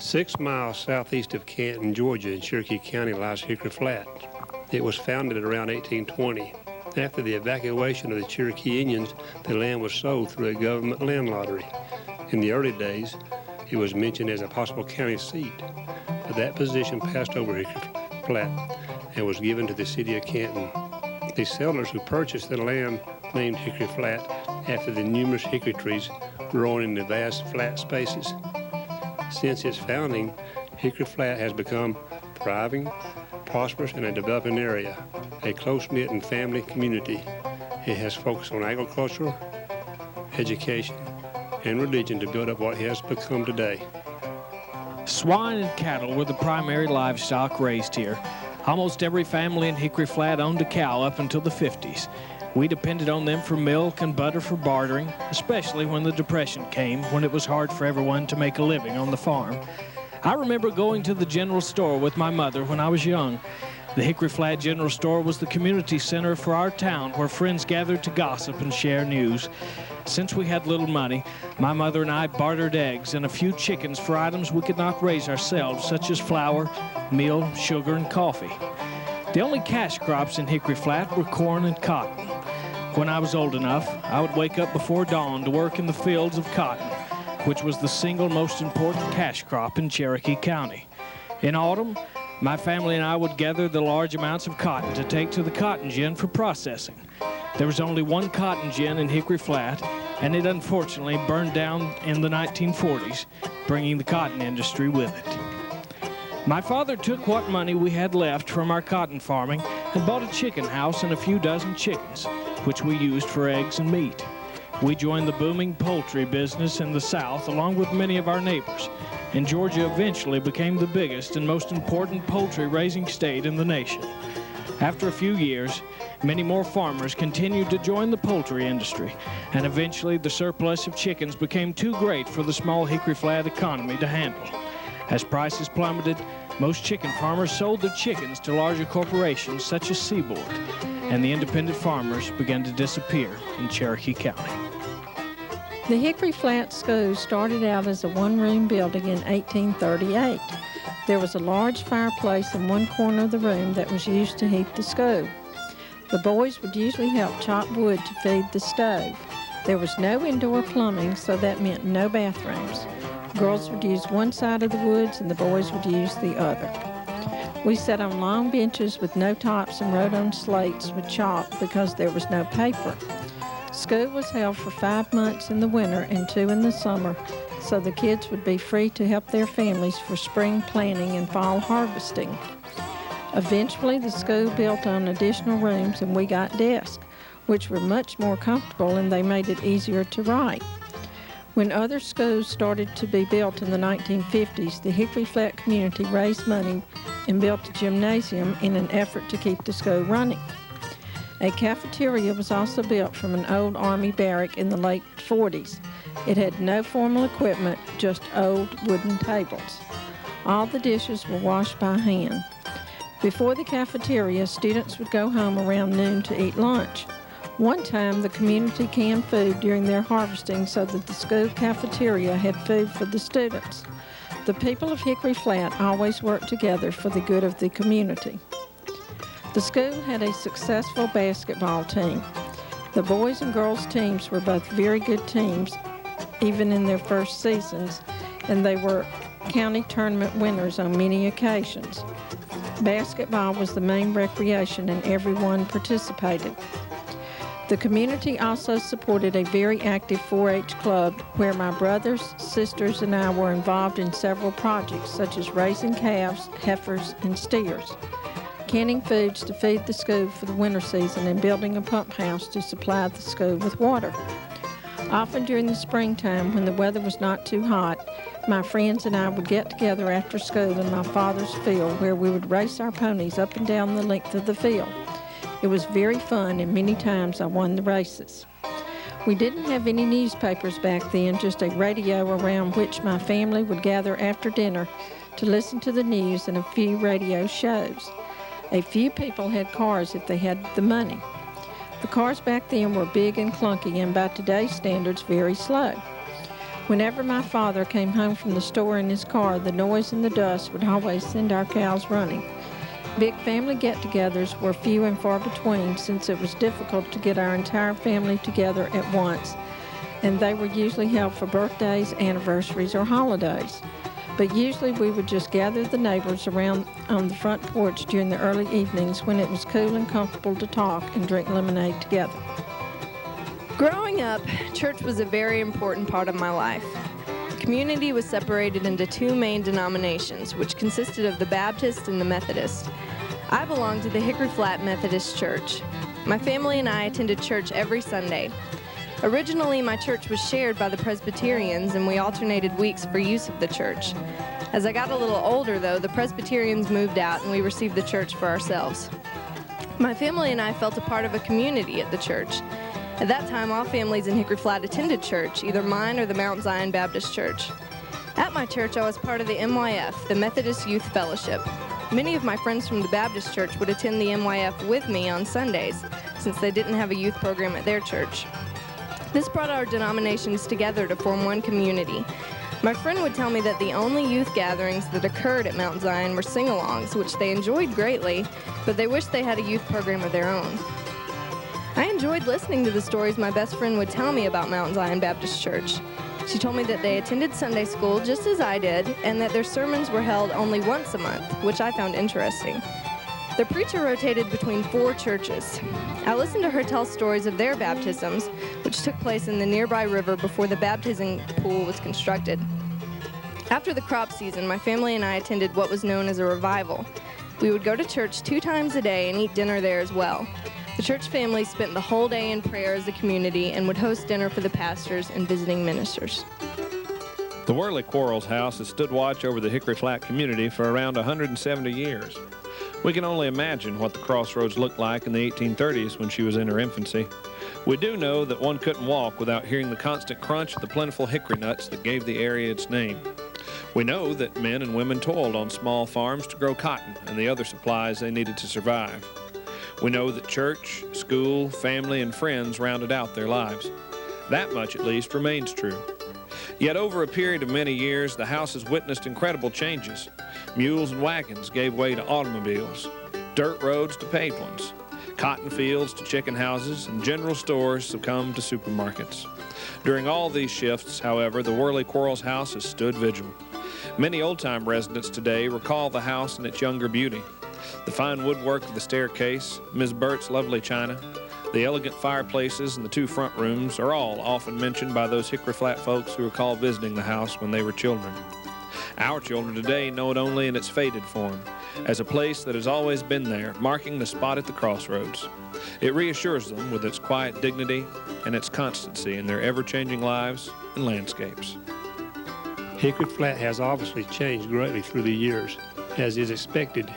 6 miles southeast of Canton, Georgia, in Cherokee County, lies Hickory Flat. It was founded around 1820. After the evacuation of the Cherokee Indians, the land was sold through a government land lottery. In the early days, it was mentioned as a possible county seat, but that position passed over Hickory Flat and was given to the city of Canton. The settlers who purchased the land named Hickory Flat after the numerous hickory trees growing in the vast flat spaces. Since its founding, Hickory Flat has become thriving, prosperous, and a developing area, a close-knit and family community. It has focused on agriculture, education, and religion to build up what it has become today. Swine and cattle were the primary livestock raised here. Almost every family in Hickory Flat owned a cow up until the 50s. We depended on them for milk and butter for bartering, especially when the Depression came, when it was hard for everyone to make a living on the farm. I remember going to the general store with my mother when I was young. The Hickory Flat General Store was the community center for our town, where friends gathered to gossip and share news. Since we had little money, my mother and I bartered eggs and a few chickens for items we could not raise ourselves, such as flour, meal, sugar, and coffee. The only cash crops in Hickory Flat were corn and cotton. When I was old enough, I would wake up before dawn to work in the fields of cotton, which was the single most important cash crop in Cherokee County. In autumn, my family and I would gather the large amounts of cotton to take to the cotton gin for processing. There was only one cotton gin in Hickory Flat, and it unfortunately burned down in the 1940s, bringing the cotton industry with it. My father took what money we had left from our cotton farming and bought a chicken house and a few dozen chickens, which we used for eggs and meat. We joined the booming poultry business in the South along with many of our neighbors, and Georgia eventually became the biggest and most important poultry raising state in the nation. After a few years, many more farmers continued to join the poultry industry, and eventually the surplus of chickens became too great for the small Hickory Flat economy to handle. As prices plummeted, most chicken farmers sold their chickens to larger corporations such as Seaboard, and the independent farmers began to disappear in Cherokee County. The Hickory Flat School started out as a one-room building in 1838. There was a large fireplace in one corner of the room that was used to heat the school. The boys would usually help chop wood to feed the stove. There was no indoor plumbing, so that meant no bathrooms. Girls would use one side of the woods and the boys would use the other. We sat on long benches with no tops and wrote on slates with chalk because there was no paper. School was held for 5 months in the winter and 2 in the summer, so the kids would be free to help their families for spring planting and fall harvesting. Eventually, the school built on additional rooms and we got desks, which were much more comfortable and they made it easier to write. When other schools started to be built in the 1950s, the Hickory Flat community raised money and built a gymnasium in an effort to keep the school running. A cafeteria was also built from an old Army barrack in the late 40s. It had no formal equipment, just old wooden tables. All the dishes were washed by hand. Before the cafeteria, students would go home around noon to eat lunch. One time, the community canned food during their harvesting so that the school cafeteria had food for the students. The people of Hickory Flat always worked together for the good of the community. The school had a successful basketball team. The boys and girls teams were both very good teams, even in their first seasons, and they were county tournament winners on many occasions. Basketball was the main recreation and everyone participated. The community also supported a very active 4-H club where my brothers, sisters, and I were involved in several projects such as raising calves, heifers, and steers, canning foods to feed the school for the winter season, and building a pump house to supply the school with water. Often during the springtime, when the weather was not too hot, my friends and I would get together after school in my father's field where we would race our ponies up and down the length of the field. It was very fun, and many times I won the races. We didn't have any newspapers back then, just a radio around which my family would gather after dinner to listen to the news and a few radio shows. A few people had cars if they had the money. The cars back then were big and clunky and by today's standards very slow. Whenever my father came home from the store in his car, the noise and the dust would always send our cows running. Big family get-togethers were few and far between since it was difficult to get our entire family together at once, and they were usually held for birthdays, anniversaries, or holidays. But usually we would just gather the neighbors around on the front porch during the early evenings when it was cool and comfortable to talk and drink lemonade together. Growing up, church was a very important part of my life. The community was separated into two main denominations, which consisted of the Baptist and the Methodist. I belonged to the Hickory Flat Methodist Church. My family and I attended church every Sunday. Originally, my church was shared by the Presbyterians, and we alternated weeks for use of the church. As I got a little older, though, the Presbyterians moved out, and we received the church for ourselves. My family and I felt a part of a community at the church. At that time, all families in Hickory Flat attended church, either mine or the Mount Zion Baptist Church. At my church, I was part of the MYF, the Methodist Youth Fellowship. Many of my friends from the Baptist Church would attend the MYF with me on Sundays, since they didn't have a youth program at their church. This brought our denominations together to form one community. My friend would tell me that the only youth gatherings that occurred at Mount Zion were sing-alongs, which they enjoyed greatly, but they wished they had a youth program of their own. I enjoyed listening to the stories my best friend would tell me about Mount Zion Baptist Church. She told me that they attended Sunday school just as I did, and that their sermons were held only once a month, which I found interesting. The preacher rotated between 4 churches. I listened to her tell stories of their baptisms, which took place in the nearby river before the baptism pool was constructed. After the crop season, my family and I attended what was known as a revival. We would go to church 2 times a day and eat dinner there as well. The church family spent the whole day in prayer as a community and would host dinner for the pastors and visiting ministers. The Worley Quarles House has stood watch over the Hickory Flat community for around 170 years. We can only imagine what the crossroads looked like in the 1830s when she was in her infancy. We do know that one couldn't walk without hearing the constant crunch of the plentiful hickory nuts that gave the area its name. We know that men and women toiled on small farms to grow cotton and the other supplies they needed to survive. We know that church, school, family, and friends rounded out their lives. That much, at least, remains true. Yet over a period of many years, the house has witnessed incredible changes. Mules and wagons gave way to automobiles, dirt roads to paved ones, cotton fields to chicken houses, and general stores succumbed to supermarkets. During all these shifts, however, the Worley Quarles House has stood vigil. Many old-time residents today recall the house and its younger beauty. The fine woodwork of the staircase, Ms. Burt's lovely china, the elegant fireplaces and the 2 front rooms are all often mentioned by those Hickory Flat folks who recall visiting the house when they were children. Our children today know it only in its faded form, as a place that has always been there, marking the spot at the crossroads. It reassures them with its quiet dignity and its constancy in their ever-changing lives and landscapes. Hickory Flat has obviously changed greatly through the years, as is expected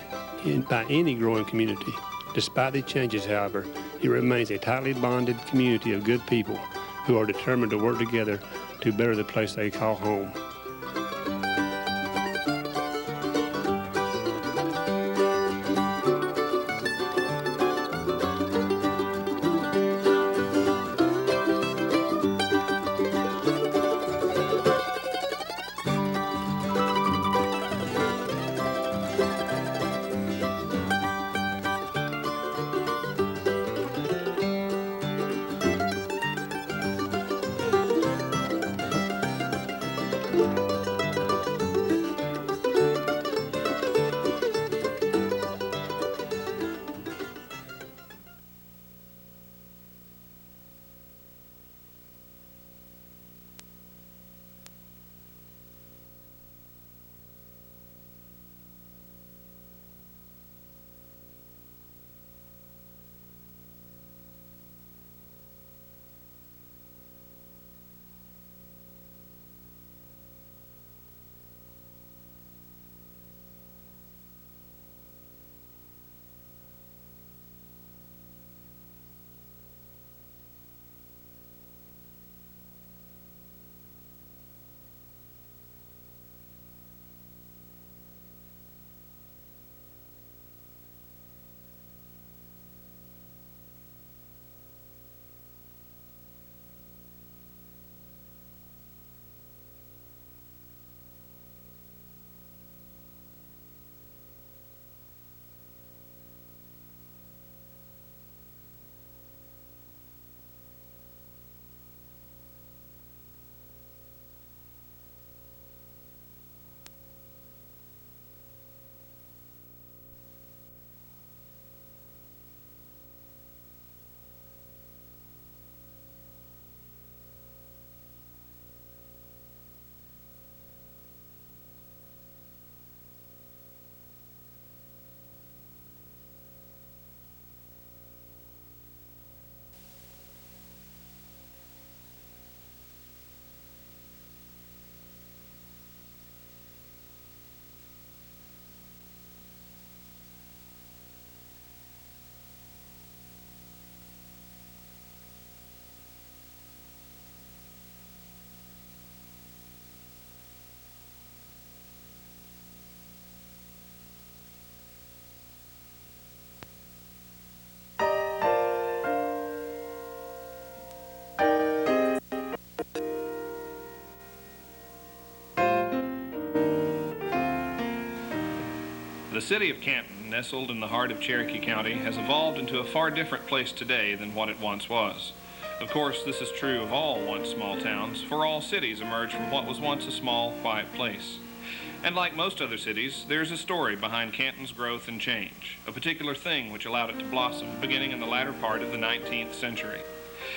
by any growing community. Despite the changes, however, it remains a tightly bonded community of good people who are determined to work together to better the place they call home. The city of Canton, nestled in the heart of Cherokee County, has evolved into a far different place today than what it once was. Of course, this is true of all once small towns, for all cities emerged from what was once a small, quiet place. And like most other cities, there's a story behind Canton's growth and change, a particular thing which allowed it to blossom beginning in the latter part of the 19th century.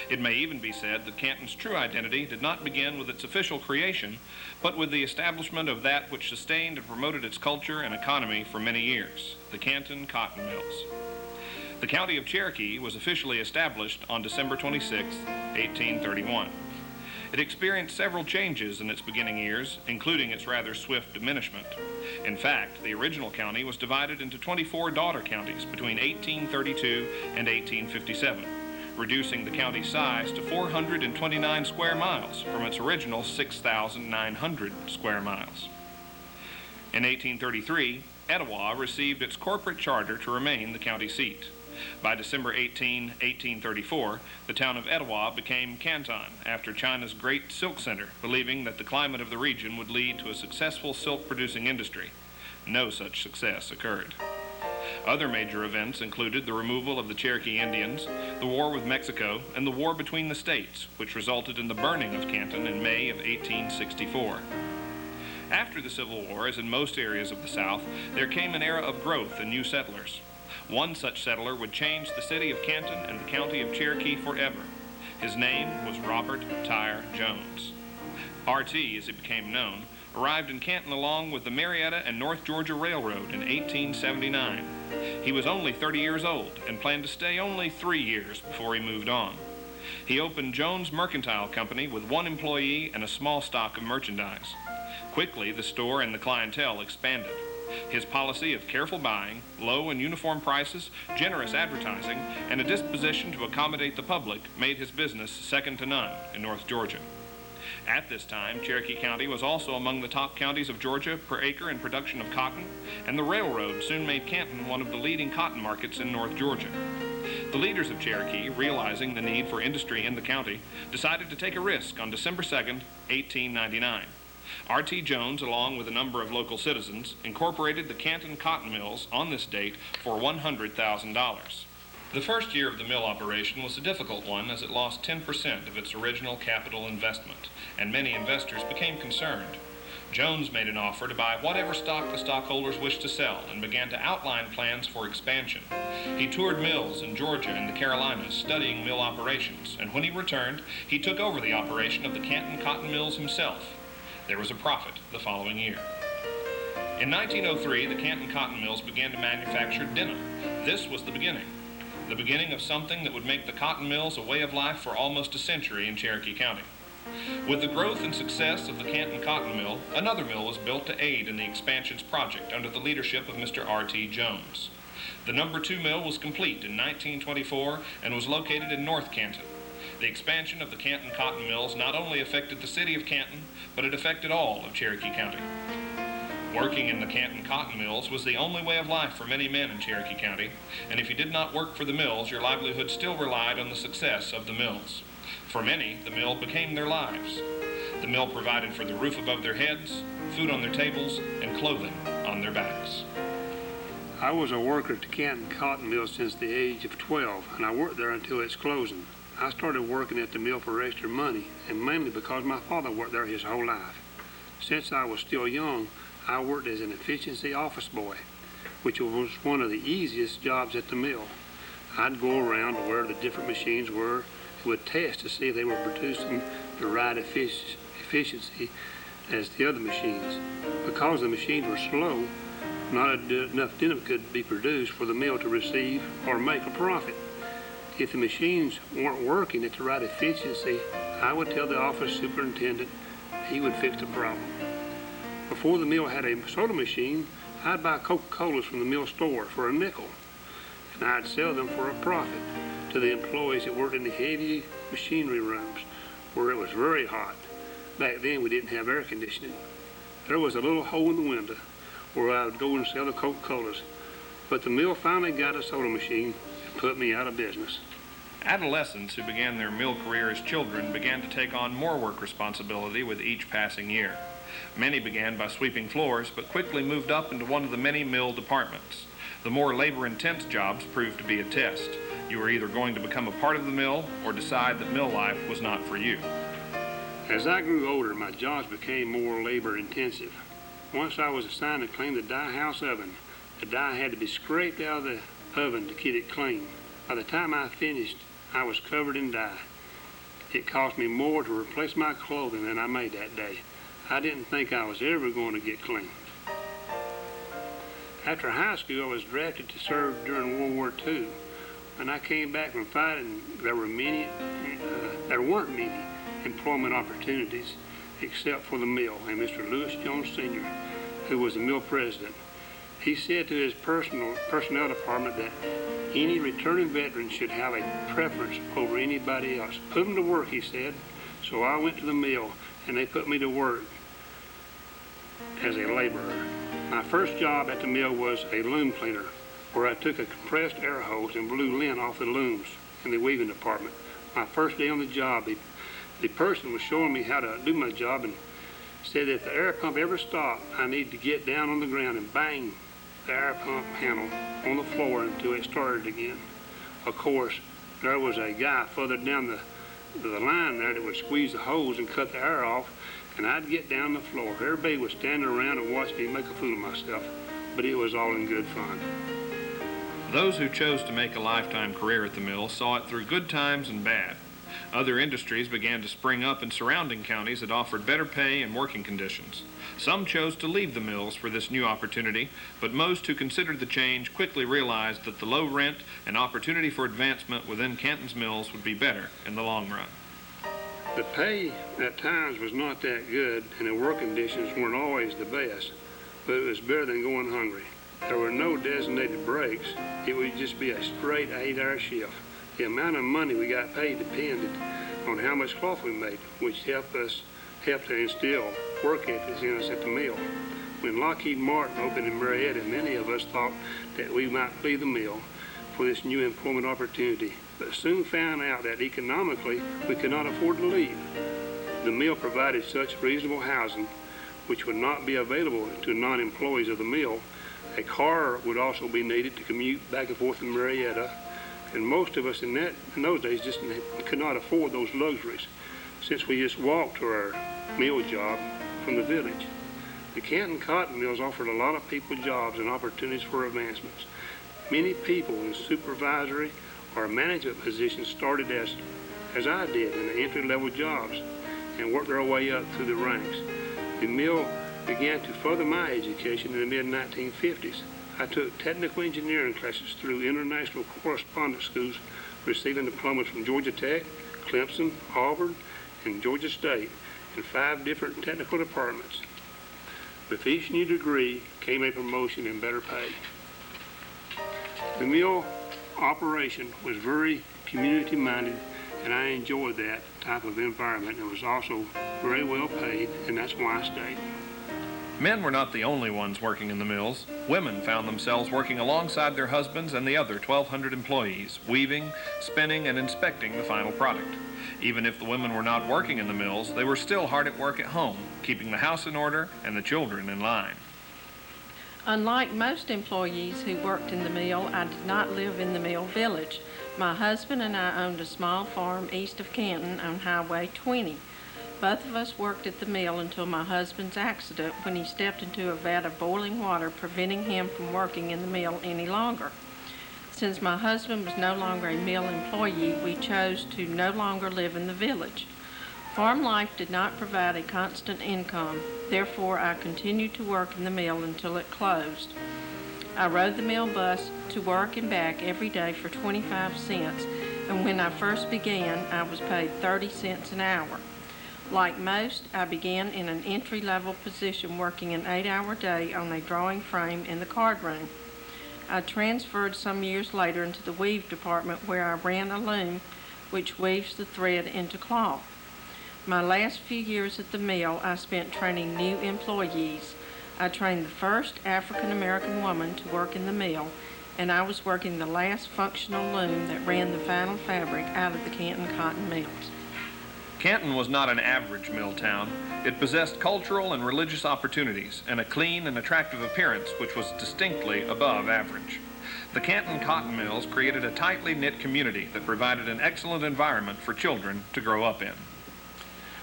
It may even be said that Canton's true identity did not begin with its official creation, but with the establishment of that which sustained and promoted its culture and economy for many years, the Canton Cotton Mills. The County of Cherokee was officially established on December 26, 1831. It experienced several changes in its beginning years, including its rather swift diminishment. In fact, the original county was divided into 24 daughter counties between 1832 and 1857, reducing the county's size to 429 square miles from its original 6,900 square miles. In 1833, Etowah received its corporate charter to remain the county seat. By December 18, 1834, the town of Etowah became Canton after China's great silk center, believing that the climate of the region would lead to a successful silk-producing industry. No such success occurred. Other major events included the removal of the Cherokee Indians, the war with Mexico, and the war between the states, which resulted in the burning of Canton in May of 1864. After the Civil War, as in most areas of the South, there came an era of growth and new settlers. One such settler would change the city of Canton and the county of Cherokee forever. His name was Robert Tyre Jones. R.T., as he became known, arrived in Canton along with the Marietta and North Georgia Railroad in 1879. He was only 30 years old and planned to stay only 3 years before he moved on. He opened Jones Mercantile Company with 1 employee and a small stock of merchandise. Quickly, the store and the clientele expanded. His policy of careful buying, low and uniform prices, generous advertising, and a disposition to accommodate the public made his business second to none in North Georgia. At this time, Cherokee County was also among the top counties of Georgia per acre in production of cotton, and the railroad soon made Canton one of the leading cotton markets in North Georgia. The leaders of Cherokee, realizing the need for industry in the county, decided to take a risk on December 2, 1899. R.T. Jones, along with a number of local citizens, incorporated the Canton Cotton Mills on this date for $100,000. The first year of the mill operation was a difficult one as it lost 10% of its original capital investment, and many investors became concerned. Jones made an offer to buy whatever stock the stockholders wished to sell and began to outline plans for expansion. He toured mills in Georgia and the Carolinas, studying mill operations, and when he returned, he took over the operation of the Canton Cotton Mills himself. There was a profit the following year. In 1903, the Canton Cotton Mills began to manufacture denim. This was the beginning of something that would make the cotton mills a way of life for almost a century in Cherokee County. With the growth and success of the Canton Cotton Mill, another mill was built to aid in the expansions project under the leadership of Mr. R.T. Jones. The number 2 mill was complete in 1924 and was located in North Canton. The expansion of the Canton Cotton Mills not only affected the city of Canton, but it affected all of Cherokee County. Working in the Canton Cotton Mills was the only way of life for many men in Cherokee County, and if you did not work for the mills, your livelihood still relied on the success of the mills. For many, the mill became their lives. The mill provided for the roof above their heads, food on their tables, and clothing on their backs. I was a worker at the Canton Cotton Mill since the age of 12, and I worked there until its closing. I started working at the mill for extra money, and mainly because my father worked there his whole life. Since I was still young, I worked as an efficiency office boy, which was one of the easiest jobs at the mill. I'd go around to where the different machines were and would test to see if they were producing the right efficiency as the other machines. Because the machines were slow, not enough denim could be produced for the mill to receive or make a profit. If the machines weren't working at the right efficiency, I would tell the office superintendent he would fix the problem. Before the mill had a soda machine, I'd buy Coca-Colas from the mill store for a nickel, and I'd sell them for a profit to the employees that worked in the heavy machinery rooms where it was very hot. Back then we didn't have air conditioning. There was a little hole in the window where I would go and sell the Coca-Colas, but the mill finally got a soda machine and put me out of business. Adolescents who began their mill career as children began to take on more work responsibility with each passing year. Many began by sweeping floors, but quickly moved up into one of the many mill departments. The more labor-intense jobs proved to be a test. You were either going to become a part of the mill or decide that mill life was not for you. As I grew older, my jobs became more labor-intensive. Once I was assigned to clean the die house oven. The die had to be scraped out of the oven to get it clean. By the time I finished, I was covered in dye. It cost me more to replace my clothing than I made that day. I didn't think I was ever going to get clean. After high school, I was drafted to serve during World War II. When I came back from fighting, there weren't many employment opportunities except for the mill and Mr. Lewis Jones Sr., who was the mill president. He said to his personnel department that any returning veteran should have a preference over anybody else. Put them to work, he said. So I went to the mill, and they put me to work as a laborer. My first job at the mill was a loom cleaner, where I took a compressed air hose and blew lint off the looms in the weaving department. My first day on the job, the person was showing me how to do my job and said that if the air pump ever stopped, I needed to get down on the ground and bang the air pump handle on the floor until it started again. Of course, there was a guy further down the line there that would squeeze the hose and cut the air off, and I'd get down the floor. Everybody was standing around and watching me make a fool of myself, but it was all in good fun. Those who chose to make a lifetime career at the mill saw it through good times and bad. Other industries began to spring up in surrounding counties that offered better pay and working conditions. Some chose to leave the mills for this new opportunity, but most who considered the change quickly realized that the low rent and opportunity for advancement within Canton's mills would be better in the long run. The pay at times was not that good, and the work conditions weren't always the best, but it was better than going hungry. There were no designated breaks. It would just be a straight 8-hour shift. The amount of money we got paid depended on how much cloth we made, which helped to instill work ethics in us at the mill. When Lockheed Martin opened in Marietta, many of us thought that we might leave the mill for this new employment opportunity, but soon found out that economically we could not afford to leave. The mill provided such reasonable housing, which would not be available to non-employees of the mill. A car would also be needed to commute back and forth in Marietta, and most of us in those days just could not afford those luxuries, since we just walked to our mill job from the village. The Canton cotton mills offered a lot of people jobs and opportunities for advancements. Many people in supervisory or management positions started as I did in the entry-level jobs and worked their way up through the ranks. The mill began to further my education in the mid-1950s. I took technical engineering classes through international correspondence schools, receiving diplomas from Georgia Tech, Clemson, Auburn, and Georgia State in 5 different technical departments. With each new degree came a promotion and better pay. The mill operation was very community-minded, and I enjoyed that type of environment. It was also very well paid, and that's why I stayed. Men were not the only ones working in the mills. Women found themselves working alongside their husbands and the other 1,200 employees, weaving, spinning, and inspecting the final product. Even if the women were not working in the mills, they were still hard at work at home, keeping the house in order and the children in line. Unlike most employees who worked in the mill, I did not live in the mill village. My husband and I owned a small farm east of Canton on Highway 20. Both of us worked at the mill until my husband's accident, when he stepped into a vat of boiling water, preventing him from working in the mill any longer. Since my husband was no longer a mill employee, we chose to no longer live in the village. Farm life did not provide a constant income. Therefore, I continued to work in the mill until it closed. I rode the mill bus to work and back every day for 25 cents, and when I first began, I was paid 30 cents an hour. Like most, I began in an entry-level position, working an 8-hour day on a drawing frame in the card room. I transferred some years later into the weave department, where I ran a loom which weaves the thread into cloth. My last few years at the mill, I spent training new employees. I trained the first African-American woman to work in the mill, and I was working the last functional loom that ran the final fabric out of the Canton cotton mills. Canton was not an average mill town. It possessed cultural and religious opportunities and a clean and attractive appearance which was distinctly above average. The Canton cotton mills created a tightly knit community that provided an excellent environment for children to grow up in.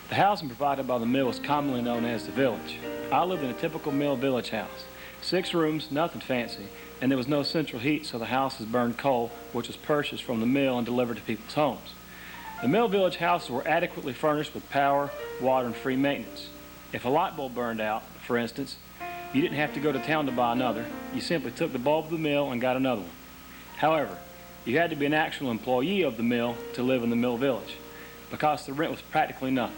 The housing provided by the mill was commonly known as the village. I lived in a typical mill village house. 6 rooms, nothing fancy, and there was no central heat, so the houses burned coal, which was purchased from the mill and delivered to people's homes. The mill village houses were adequately furnished with power, water, and free maintenance. If a light bulb burned out, for instance, you didn't have to go to town to buy another. You simply took the bulb of the mill and got another one. However, you had to be an actual employee of the mill to live in the mill village, because the rent was practically nothing.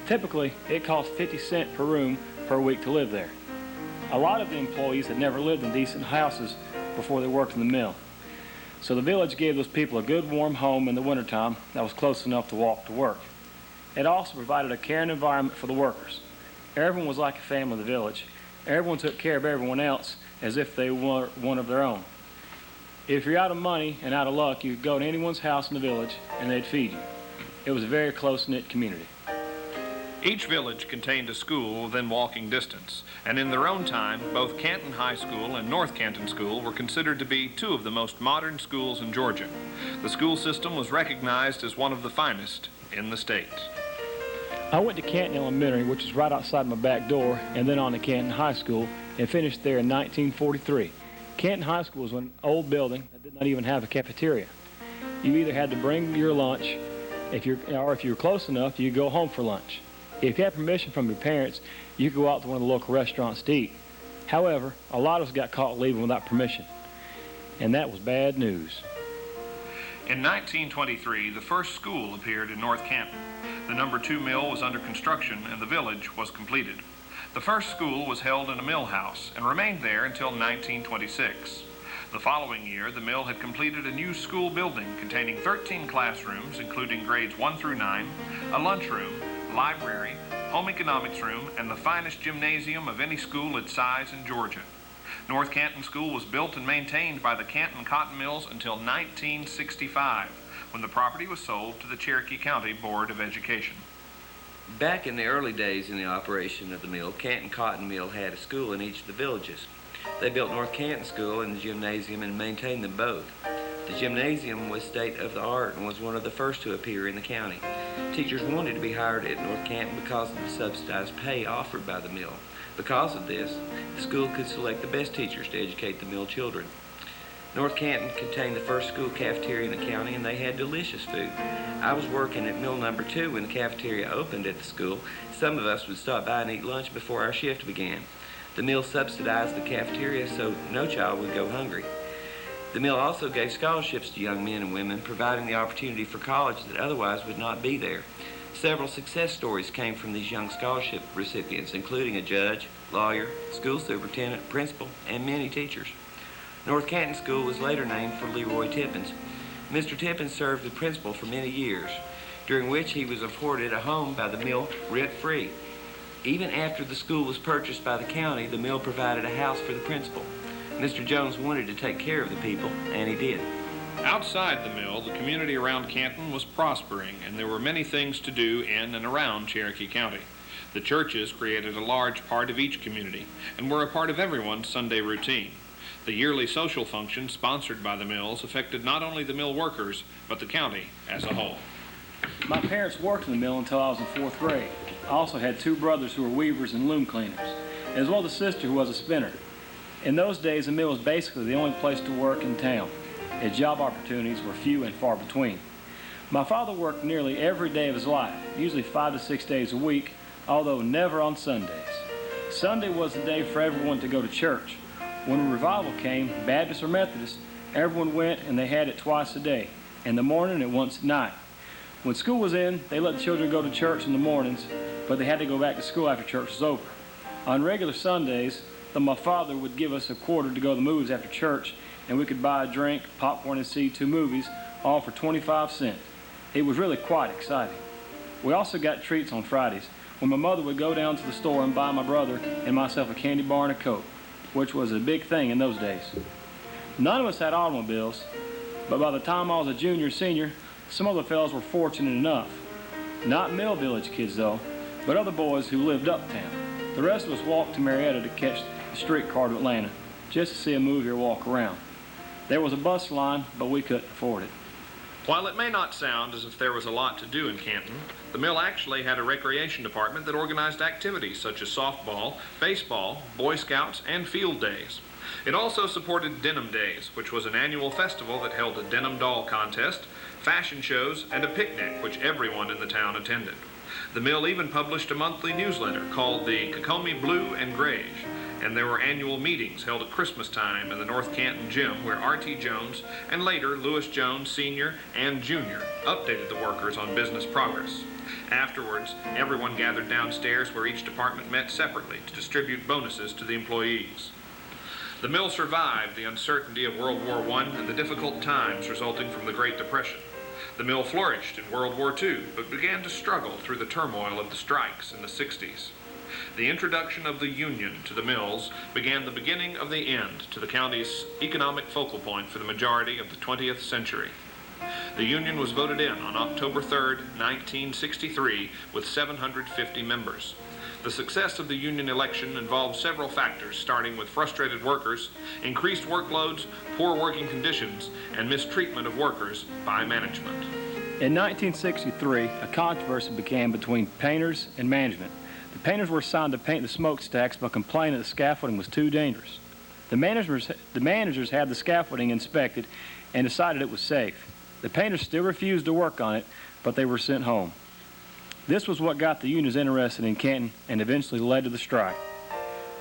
Typically, it cost 50 cents per room per week to live there. A lot of the employees had never lived in decent houses before they worked in the mill. So the village gave those people a good warm home in the wintertime that was close enough to walk to work. It also provided a caring environment for the workers. Everyone was like a family in the village. Everyone took care of everyone else as if they were one of their own. If you're out of money and out of luck, you could go to anyone's house in the village and they'd feed you. It was a very close-knit community. Each village contained a school within walking distance, and in their own time, both Canton High School and North Canton School were considered to be 2 of the most modern schools in Georgia. The school system was recognized as one of the finest in the state. I went to Canton Elementary, which is right outside my back door, and then on to Canton High School, and finished there in 1943. Canton High School was an old building that did not even have a cafeteria. You either had to bring your lunch, or if you were close enough, you could go home for lunch. If you had permission from your parents, you could go out to one of the local restaurants to eat. However, a lot of us got caught leaving without permission, and that was bad news. In 1923, the first school appeared in North Canton. The number 2 mill was under construction and the village was completed. The first school was held in a mill house and remained there until 1926. The following year, the mill had completed a new school building containing 13 classrooms, including grades 1 through 9, a lunchroom, library, home economics room, and the finest gymnasium of any school its size in Georgia. North Canton School was built and maintained by the Canton Cotton Mills until 1965, when the property was sold to the Cherokee County Board of Education. Back in the early days in the operation of the mill, Canton Cotton Mill had a school in each of the villages. They built North Canton School and the gymnasium and maintained them both. The gymnasium was state-of-the-art and was one of the first to appear in the county. Teachers wanted to be hired at North Canton because of the subsidized pay offered by the mill. Because of this, the school could select the best teachers to educate the mill children. North Canton contained the first school cafeteria in the county, and they had delicious food. I was working at mill number 2 when the cafeteria opened at the school. Some of us would stop by and eat lunch before our shift began. The mill subsidized the cafeteria so no child would go hungry. The mill also gave scholarships to young men and women, providing the opportunity for college that otherwise would not be there. Several success stories came from these young scholarship recipients, including a judge, lawyer, school superintendent, principal, and many teachers. North Canton School was later named for Leroy Tippins. Mr. Tippins served as principal for many years, during which he was afforded a home by the mill rent-free. Even after the school was purchased by the county, the mill provided a house for the principal. Mr. Jones wanted to take care of the people, and he did. Outside the mill, the community around Canton was prospering, and there were many things to do in and around Cherokee County. The churches created a large part of each community and were a part of everyone's Sunday routine. The yearly social functions sponsored by the mills affected not only the mill workers, but the county as a whole. My parents worked in the mill until I was in 4th grade. I also had 2 brothers who were weavers and loom cleaners, as well as a sister who was a spinner. In those days, the mill was basically the only place to work in town, as job opportunities were few and far between. My father worked nearly every day of his life, usually 5 to 6 days a week, although never on Sundays. Sunday was the day for everyone to go to church. When revival came, Baptist or Methodist, everyone went and they had it twice a day, in the morning and once at night. When school was in, they let the children go to church in the mornings, but they had to go back to school after church was over. On regular Sundays, my father would give us a quarter to go to the movies after church, and we could buy a drink, popcorn, and see 2 movies, all for 25 cents. It was really quite exciting. We also got treats on Fridays, when my mother would go down to the store and buy my brother and myself a candy bar and a Coke, which was a big thing in those days. None of us had automobiles, but by the time I was a junior or senior, some of the fellows were fortunate enough. Not Mill Village kids, though, but other boys who lived uptown. The rest of us walked to Marietta to catch the streetcar to Atlanta, just to see a movie or walk around. There was a bus line, but we couldn't afford it. While it may not sound as if there was a lot to do in Canton, the mill actually had a recreation department that organized activities such as softball, baseball, Boy Scouts, and field days. It also supported Denim Days, which was an annual festival that held a denim doll contest, fashion shows, and a picnic which everyone in the town attended. The mill even published a monthly newsletter called the Kikomi Blue and Greige, and there were annual meetings held at Christmas time in the North Canton gym where R.T. Jones and later Lewis Jones Sr. and Jr. updated the workers on business progress. Afterwards, everyone gathered downstairs where each department met separately to distribute bonuses to the employees. The mill survived the uncertainty of World War I and the difficult times resulting from the Great Depression. The mill flourished in World War II, but began to struggle through the turmoil of the strikes in the 60s. The introduction of the union to the mills began the beginning of the end to the county's economic focal point for the majority of the 20th century. The union was voted in on October 3, 1963, with 750 members. The success of the union election involved several factors, starting with frustrated workers, increased workloads, poor working conditions, and mistreatment of workers by management. In 1963, a controversy began between painters and management. The painters were assigned to paint the smokestacks but complained that the scaffolding was too dangerous. The managers had the scaffolding inspected and decided it was safe. The painters still refused to work on it, but they were sent home. This was what got the unions interested in Canton and eventually led to the strike.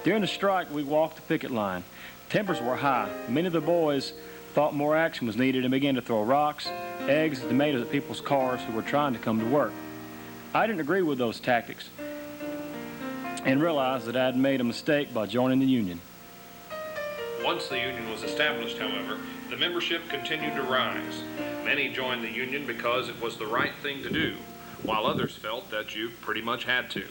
During the strike, we walked the picket line. Tempers were high. Many of the boys thought more action was needed and began to throw rocks, eggs, and tomatoes at people's cars who were trying to come to work. I didn't agree with those tactics and realized that I had made a mistake by joining the union. Once the union was established, however, the membership continued to rise. Many joined the union because it was the right thing to do, while others felt that you pretty much had to.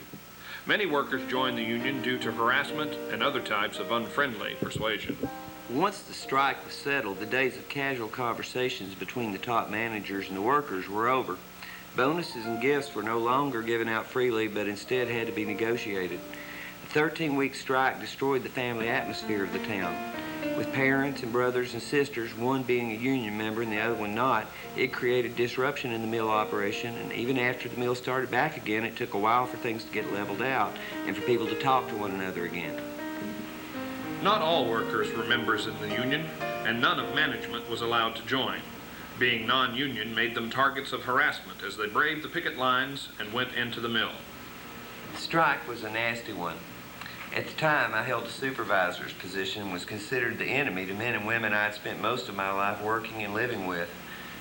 Many workers joined the union due to harassment and other types of unfriendly persuasion. Once the strike was settled, the days of casual conversations between the top managers and the workers were over. Bonuses and gifts were no longer given out freely, but instead had to be negotiated. The 13-week strike destroyed the family atmosphere of the town. With parents and brothers and sisters, one being a union member and the other one not, it created disruption in the mill operation, and even after the mill started back again, it took a while for things to get leveled out and for people to talk to one another again. Not all workers were members in the union, and none of management was allowed to join. Being non-union made them targets of harassment as they braved the picket lines and went into the mill. The strike was a nasty one. At the time, I held a supervisor's position and was considered the enemy to men and women I'd spent most of my life working and living with.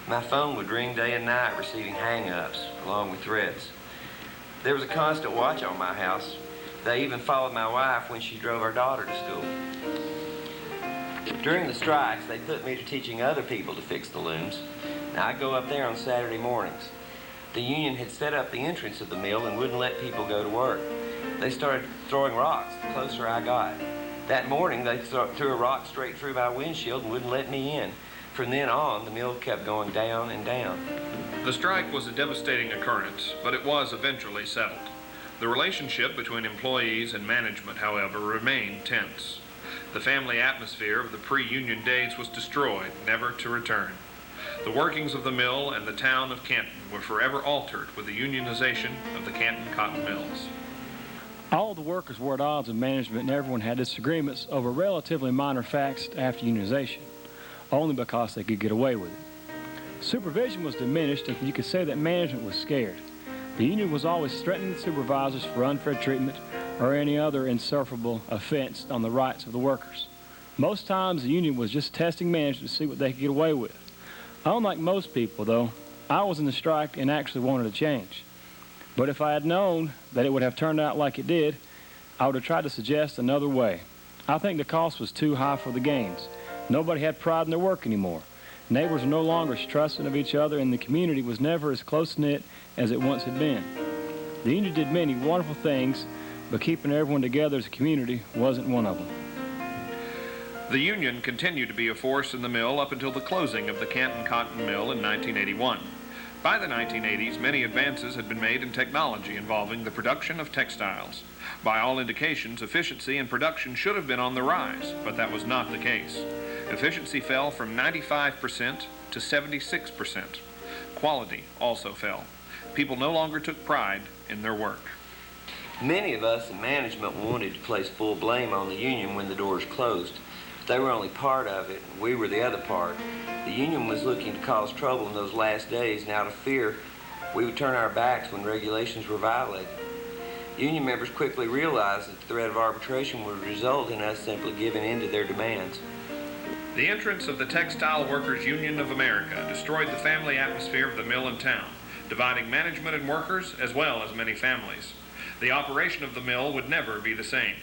My phone would ring day and night, receiving hang-ups along with threats. There was a constant watch on my house. They even followed my wife when she drove our daughter to school. During the strikes, they put me to teaching other people to fix the looms. Now, I'd go up there on Saturday mornings. The union had set up the entrance of the mill and wouldn't let people go to work. They started throwing rocks the closer I got. That morning, they threw a rock straight through my windshield and wouldn't let me in. From then on, the mill kept going down and down. The strike was a devastating occurrence, but it was eventually settled. The relationship between employees and management, however, remained tense. The family atmosphere of the pre-union days was destroyed, never to return. The workings of the mill and the town of Canton were forever altered with the unionization of the Canton cotton mills. All the workers were at odds with management, and everyone had disagreements over relatively minor facts after unionization, only because they could get away with it. Supervision was diminished, and you could say that management was scared. The union was always threatening the supervisors for unfair treatment or any other insufferable offense on the rights of the workers. Most times, the union was just testing management to see what they could get away with. Unlike most people, though, I was in the strike and actually wanted to change. But if I had known that it would have turned out like it did, I would have tried to suggest another way. I think the cost was too high for the gains. Nobody had pride in their work anymore. Neighbors were no longer as trusting of each other, and the community was never as close-knit as it once had been. The union did many wonderful things, but keeping everyone together as a community wasn't one of them. The union continued to be a force in the mill up until the closing of the Canton Cotton Mill in 1981. By the 1980s, many advances had been made in technology involving the production of textiles. By all indications, efficiency in production should have been on the rise, but that was not the case. Efficiency fell from 95% to 76%. Quality also fell. People no longer took pride in their work. Many of us in management wanted to place full blame on the union when the doors closed. But they were only part of it, and we were the other part. The union was looking to cause trouble in those last days, and out of fear, we would turn our backs when regulations were violated. Union members quickly realized that the threat of arbitration would result in us simply giving in to their demands. The entrance of the Textile Workers Union of America destroyed the family atmosphere of the mill and town, dividing management and workers as well as many families. The operation of the mill would never be the same.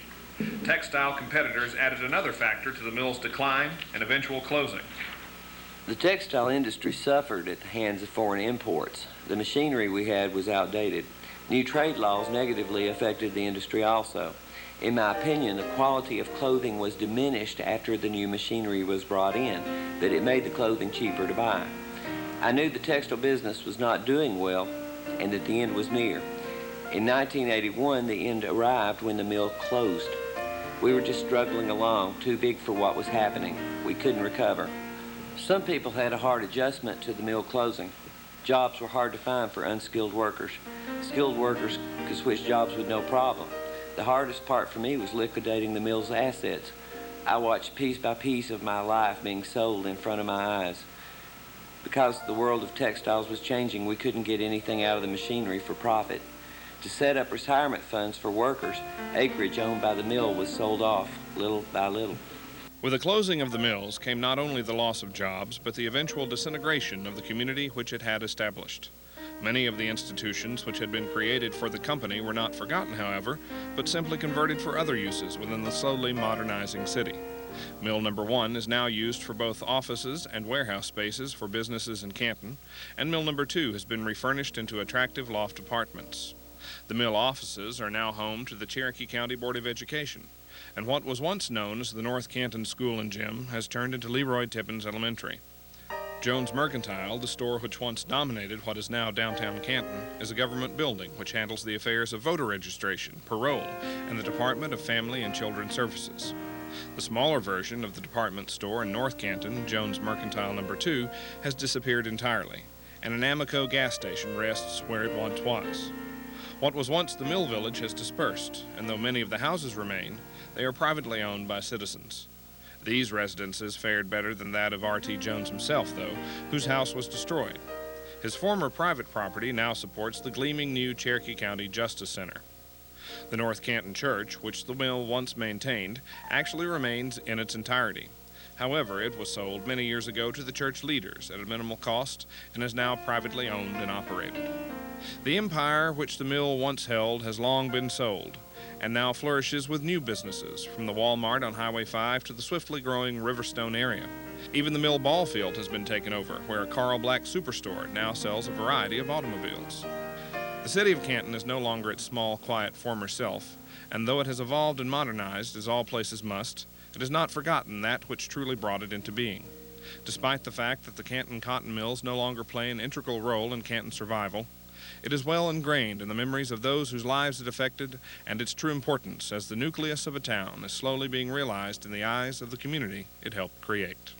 Textile competitors added another factor to the mill's decline and eventual closing. The textile industry suffered at the hands of foreign imports. The machinery we had was outdated. New trade laws negatively affected the industry also. In my opinion, the quality of clothing was diminished after the new machinery was brought in, but it made the clothing cheaper to buy. I knew the textile business was not doing well and that the end was near. In 1981, the end arrived when the mill closed. We were just struggling along, too big for what was happening. We couldn't recover. Some people had a hard adjustment to the mill closing. Jobs were hard to find for unskilled workers. Skilled workers could switch jobs with no problem. The hardest part for me was liquidating the mill's assets. I watched piece by piece of my life being sold in front of my eyes. Because the world of textiles was changing, we couldn't get anything out of the machinery for profit. To set up retirement funds for workers, acreage owned by the mill was sold off little by little. With the closing of the mills came not only the loss of jobs, but the eventual disintegration of the community which it had established. Many of the institutions which had been created for the company were not forgotten, however, but simply converted for other uses within the slowly modernizing city. Mill number 1 is now used for both offices and warehouse spaces for businesses in Canton, and mill number 2 has been refurnished into attractive loft apartments. The mill offices are now home to the Cherokee County Board of Education, and what was once known as the North Canton School and Gym has turned into Leroy Tippins Elementary. Jones Mercantile, the store which once dominated what is now downtown Canton, is a government building which handles the affairs of voter registration, parole, and the Department of Family and Children Services. The smaller version of the department store in North Canton, Jones Mercantile No. 2, has disappeared entirely, and an Amoco gas station rests where it once was. What was once the mill village has dispersed, and though many of the houses remain, they are privately owned by citizens. These residences fared better than that of R.T. Jones himself, though, whose house was destroyed. His former private property now supports the gleaming new Cherokee County Justice Center. The North Canton Church, which the mill once maintained, actually remains in its entirety. However, it was sold many years ago to the church leaders at a minimal cost and is now privately owned and operated. The empire which the mill once held has long been sold, and now flourishes with new businesses, from the Walmart on Highway 5 to the swiftly growing Riverstone area. Even the mill ball field has been taken over, where a Carl Black superstore now sells a variety of automobiles. The city of Canton is no longer its small, quiet former self, and though it has evolved and modernized, as all places must, it has not forgotten that which truly brought it into being. Despite the fact that the Canton cotton mills no longer play an integral role in Canton's survival, it is well ingrained in the memories of those whose lives it affected, and its true importance as the nucleus of a town is slowly being realized in the eyes of the community it helped create.